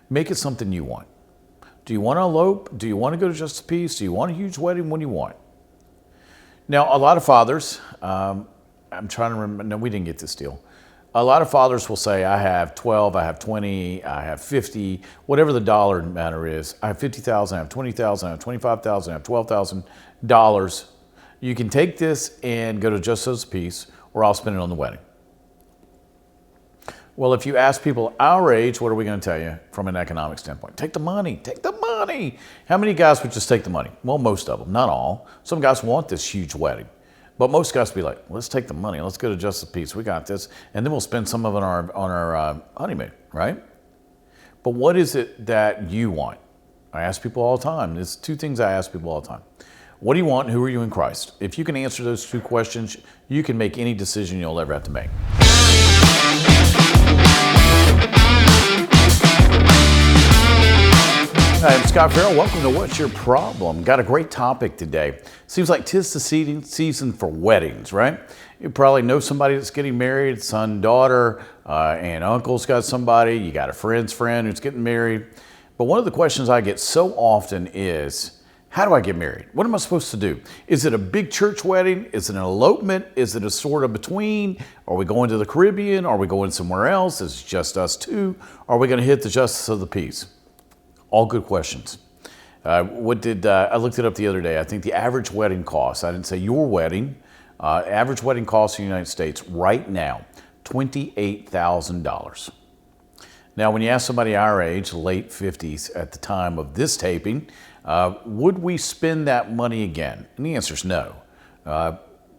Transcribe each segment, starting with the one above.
Make it something you want. Do you want to elope? Do you want to go to Justice Peace? Do you want a huge wedding? What do you want? Now, a lot of fathers, I'm trying to remember, no, we didn't get this deal. A lot of fathers will say, I have 12, I have 20, I have 50, whatever the dollar matter is. I have 50,000, I have 20,000, I have 25,000, I have $12,000. You can take this and go to Justice Peace, or I'll spend it on the wedding. Well, if you ask people our age, what are we going to tell you from an economic standpoint? Take the money, take the money. How many guys would just take the money? Well, most of them, not all. Some guys want this huge wedding. But most guys be like, let's take the money. Let's go to Justice Peace. We got this. And then we'll spend some of it on our honeymoon, right? But what is it that you want? I ask people all the time. There's two things I ask people all the time. What do you want? Who are you in Christ? If you can answer those two questions, you can make any decision you'll ever have to make. Hi, I'm Scott Farrell. Welcome to What's Your Problem? Got a great topic today. Seems like 'tis the season for weddings, right? You probably know somebody that's getting married, son, daughter, aunt, uncle's got somebody, you got a friend's friend who's getting married. But one of the questions I get so often is, how do I get married? What am I supposed to do? Is it a big church wedding? Is it an elopement? Is it a sort of between? Are we going to the Caribbean? Are we going somewhere else? Is it just us two? Are we going to hit the Justice of the Peace? All good questions. I looked it up the other day. I think the average wedding cost, I didn't say your wedding, average wedding cost in the United States right now, $28,000. Now, when you ask somebody our age, late 50s at the time of this taping, would we spend that money again? And the answer is no.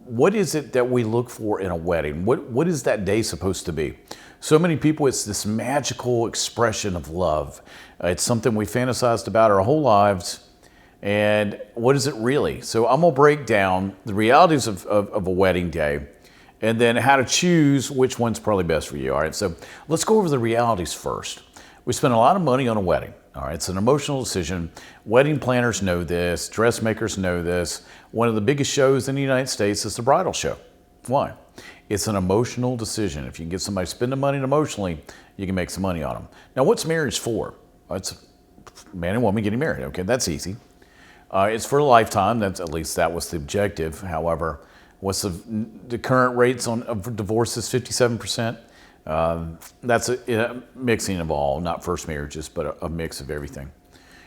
What is it that we look for in a wedding? What is that day supposed to be? So many people, it's this magical expression of love. It's something we fantasized about our whole lives. And what is it really? So I'm going to break down the realities of a wedding day and then how to choose which one's probably best for you. All right, so let's go over the realities first. We spend a lot of money on a wedding. All right, it's an emotional decision. Wedding planners know this. Dressmakers know this. One of the biggest shows in the United States is the bridal show. Why? It's an emotional decision. If you can get somebody spending money emotionally, you can make some money on them. Now, what's marriage for? It's man and woman getting married. Okay, that's easy. It's for a lifetime. At least that was the objective. However, what's the current rates of divorce is 57%. That's a mixing of all, not first marriages, but a mix of everything.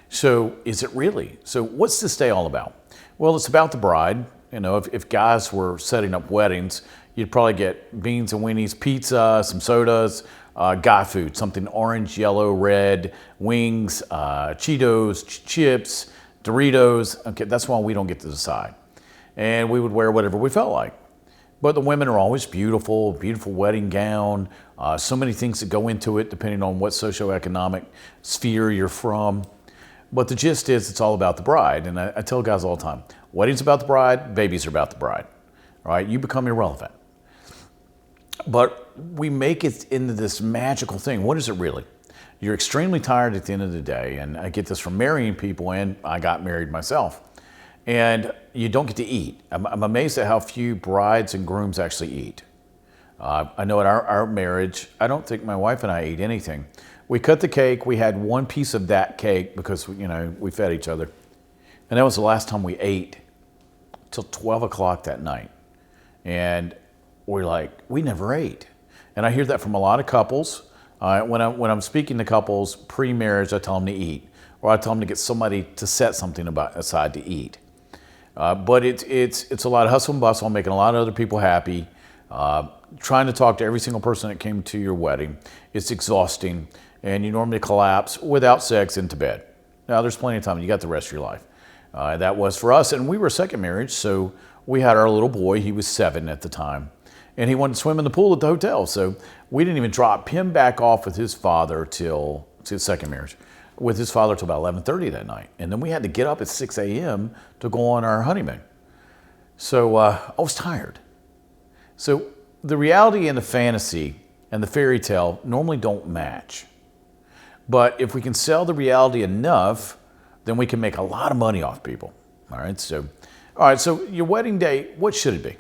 So is it really? So what's this day all about? Well, it's about the bride. You know, if guys were setting up weddings, you'd probably get beans and weenies, pizza, some sodas, guy food, something orange, yellow, red, wings, Cheetos, chips, Doritos. Okay, that's why we don't get to decide. And we would wear whatever we felt like. But the women are always beautiful, beautiful wedding gown, so many things that go into it depending on what socioeconomic sphere you're from. But the gist is it's all about the bride. And I tell guys all the time, weddings about the bride, babies are about the bride. All right, you become irrelevant. But we make it into this magical thing. What is it really? You're extremely tired at the end of the day. And I get this from marrying people, and I got married myself. And you don't get to eat. I'm amazed at how few brides and grooms actually eat. I know at our marriage, I don't think my wife and I ate anything. We cut the cake. We had one piece of that cake because, you know, we fed each other. And that was the last time we ate till 12 o'clock that night. And we're like, we never ate. And I hear that from a lot of couples. When I'm speaking to couples pre-marriage, I tell them to eat. Or I tell them to get somebody to set something aside to eat. But it's a lot of hustle and bustle, making a lot of other people happy, trying to talk to every single person that came to your wedding. It's exhausting, and you normally collapse without sex into bed. Now, there's plenty of time. You got the rest of your life. That was for us, and we were a second marriage, so we had our little boy. He was 7 at the time, and he wanted to swim in the pool at the hotel, so we didn't even drop him back off with his father till his second marriage. With his father till about 11:30 that night. And then we had to get up at 6 a.m. to go on our honeymoon. So I was tired. So the reality and the fantasy and the fairy tale normally don't match. But if we can sell the reality enough, then we can make a lot of money off people. All right, so your wedding day, what should it be?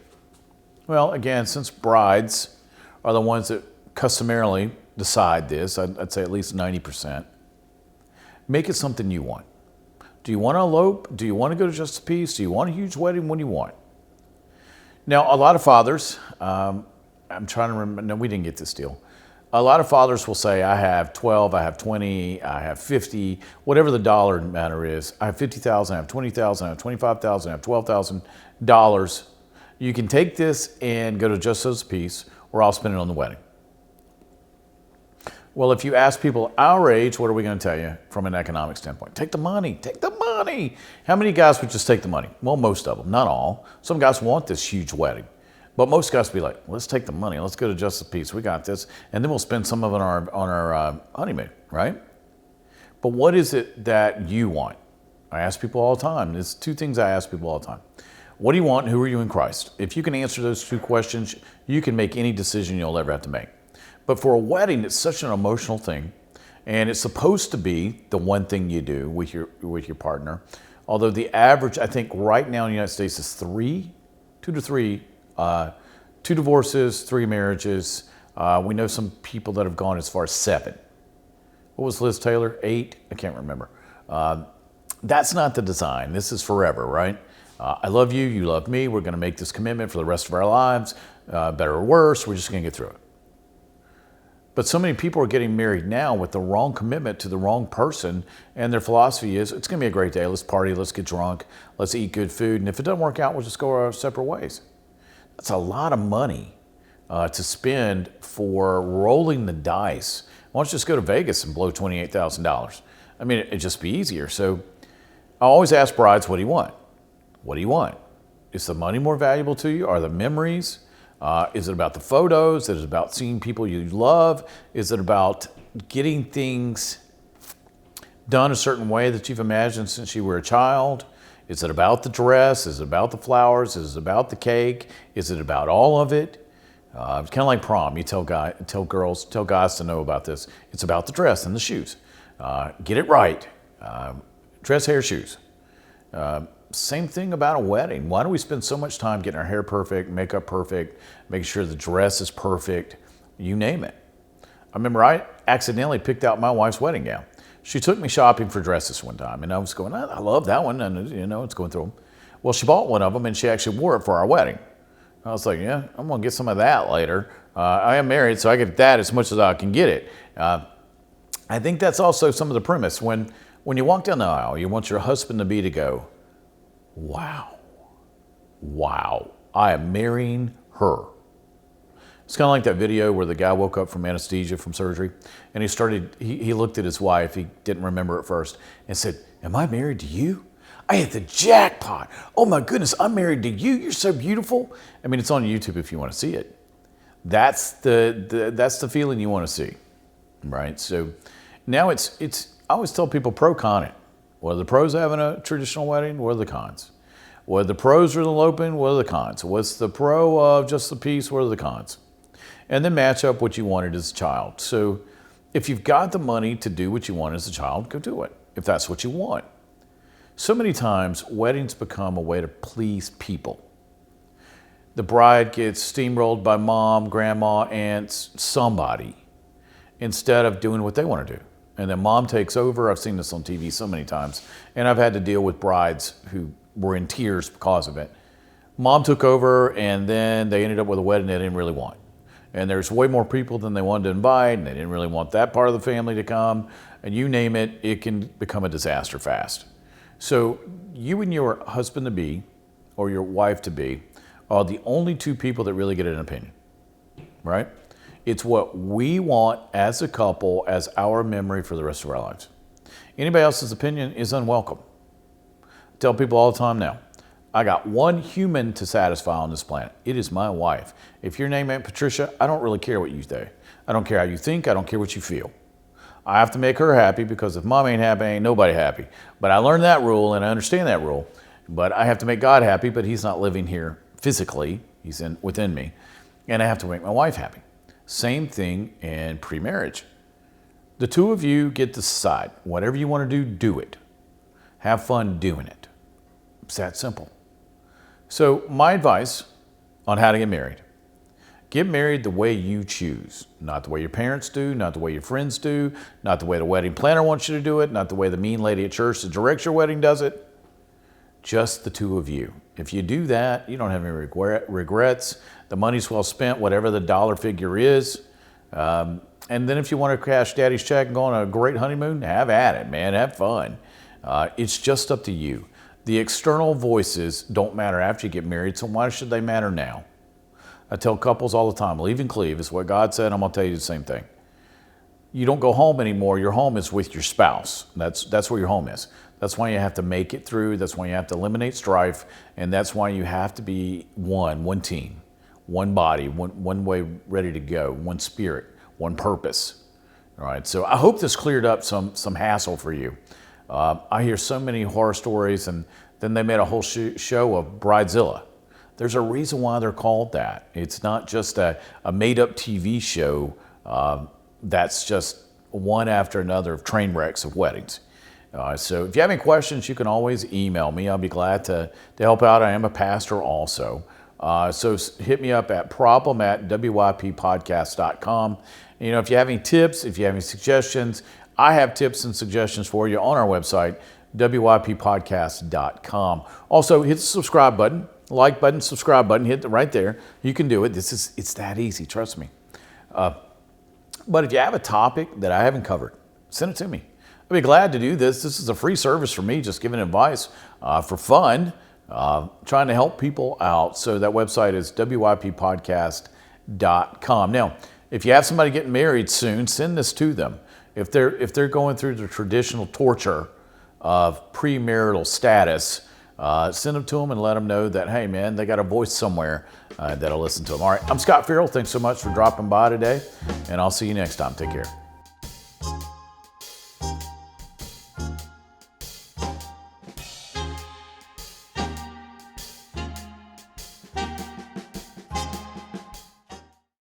Well, again, since brides are the ones that customarily decide this, I'd say at least 90%. Make it something you want. Do you want to elope? Do you want to go to just a piece? Do you want a huge wedding? What do you want? Now, a lot of fathers, I'm trying to remember, no, we didn't get this deal. A lot of fathers will say, I have 12, I have 20, I have 50, whatever the dollar matter is. I have 50,000, I have 20,000, I have 25,000, I have $12,000. You can take this and go to just as a piece, or I'll spend it on the wedding. Well, if you ask people our age, what are we going to tell you from an economic standpoint? Take the money, take the money. How many guys would just take the money? Well, most of them, not all. Some guys want this huge wedding. But most guys will be like, let's take the money. Let's go to just a piece. We got this. And then we'll spend some of it on our honeymoon, right? But what is it that you want? I ask people all the time. There's two things I ask people all the time. What do you want? Who are you in Christ? If you can answer those two questions, you can make any decision you'll ever have to make. But for a wedding, it's such an emotional thing. And it's supposed to be the one thing you do with your partner. Although the average, I think right now in the United States is 2 to 3, 2 divorces, 3 marriages. We know some people that have gone as far as 7. What was Liz Taylor? 8? I can't remember. That's not the design. This is forever, right? I love you, you love me. We're going to make this commitment for the rest of our lives, better or worse. We're just going to get through it. But so many people are getting married now with the wrong commitment to the wrong person, and their philosophy is, it's going to be a great day. Let's party, let's get drunk, let's eat good food, and if it doesn't work out, we'll just go our separate ways. That's a lot of money to spend for rolling the dice. Why don't you just go to Vegas and blow $28,000? I mean, it'd just be easier. So I always ask brides, what do you want? What do you want? Is the money more valuable to you? Are the memories? Is it about the photos? Is it about seeing people you love? Is it about getting things done a certain way that you've imagined since you were a child? Is it about the dress? Is it about the flowers? Is it about the cake? Is it about all of it? It's kind of like prom. You tell guys to know about this. It's about the dress and the shoes. Get it right. Dress, hair, shoes. Same thing about a wedding. Why do we spend so much time getting our hair perfect, makeup perfect, making sure the dress is perfect, you name it? I remember I accidentally picked out my wife's wedding gown. She took me shopping for dresses one time, and I was going, I love that one, and it's going through them. Well, she bought one of them, and she actually wore it for our wedding. I was like, yeah, I'm going to get some of that later. I am married, so I get that as much as I can get it. I think that's also some of the premise. When you walk down the aisle, you want your husband-to-be to go, wow, I am marrying her. It's kind of like that video where the guy woke up from anesthesia from surgery, and he looked at his wife, he didn't remember at first, and said, am I married to you? I hit the jackpot. Oh my goodness, I'm married to you. You're so beautiful. I mean, it's on YouTube if you want to see it. That's the feeling you want to see, right? So now I always tell people pro, con it. What are the pros of having a traditional wedding? What are the cons? What are the pros of eloping? What are the cons? What's the pro of just the piece? What are the cons? And then match up what you wanted as a child. So if you've got the money to do what you want as a child, go do it, if that's what you want. So many times, weddings become a way to please people. The bride gets steamrolled by mom, grandma, aunts, somebody, instead of doing what they want to do. And then mom takes over. I've seen this on TV so many times. And I've had to deal with brides who were in tears because of it. Mom took over, and then they ended up with a wedding they didn't really want. And there's way more people than they wanted to invite, and they didn't really want that part of the family to come. And you name it, it can become a disaster fast. So you and your husband-to-be or your wife-to-be are the only two people that really get an opinion, right? It's what we want as a couple, as our memory for the rest of our lives. Anybody else's opinion is unwelcome. I tell people all the time now, I got one human to satisfy on this planet. It is my wife. If your name ain't Patricia, I don't really care what you say. I don't care how you think. I don't care what you feel. I have to make her happy, because if mom ain't happy, ain't nobody happy. But I learned that rule, and I understand that rule. But I have to make God happy, but he's not living here physically. He's within me. And I have to make my wife happy. Same thing in pre-marriage. The two of you get to decide. Whatever you want to do, do it. Have fun doing it. It's that simple. So my advice on how to get married Get married the way you choose, not the way your parents do, not the way your friends do, not the way the wedding planner wants you to do it, not the way the mean lady at church that directs your wedding does it. Just the two of you. If you do that, you don't have any regrets. The money's well spent, whatever the dollar figure is. And then if you want to cash daddy's check and go on a great honeymoon, have at it, man. Have fun. It's just up to you. The external voices don't matter after you get married, so why should they matter now? I tell couples all the time, leave and cleave. It's what God said. I'm going to tell you the same thing. You don't go home anymore. Your home is with your spouse. That's where your home is. That's why you have to make it through. That's why you have to eliminate strife. And that's why you have to be one team, one body, one way ready to go, one spirit, one purpose. All right. So I hope this cleared up some hassle for you. I hear so many horror stories, and then they made a whole show of Bridezilla. There's a reason why they're called that. It's not just a made-up TV show that's just one after another of train wrecks of weddings. So if you have any questions, you can always email me. I'll be glad to help out. I am a pastor also. So hit me up at problem@wyppodcast.com. You know, if you have any tips, if you have any suggestions, I have tips and suggestions for you on our website, wyppodcast.com. Also, hit the subscribe button, like button, subscribe button, hit it right there. You can do it. It's that easy, trust me. But if you have a topic that I haven't covered, send it to me. I'd be glad to do this. This is a free service for me, just giving advice for fun, trying to help people out. So that website is wyppodcast.com. Now, if you have somebody getting married soon, send this to them. If they're going through the traditional torture of premarital status, send them to them and let them know that, hey, man, they got a voice somewhere that'll listen to them. All right, I'm Scott Farrell. Thanks so much for dropping by today, and I'll see you next time. Take care.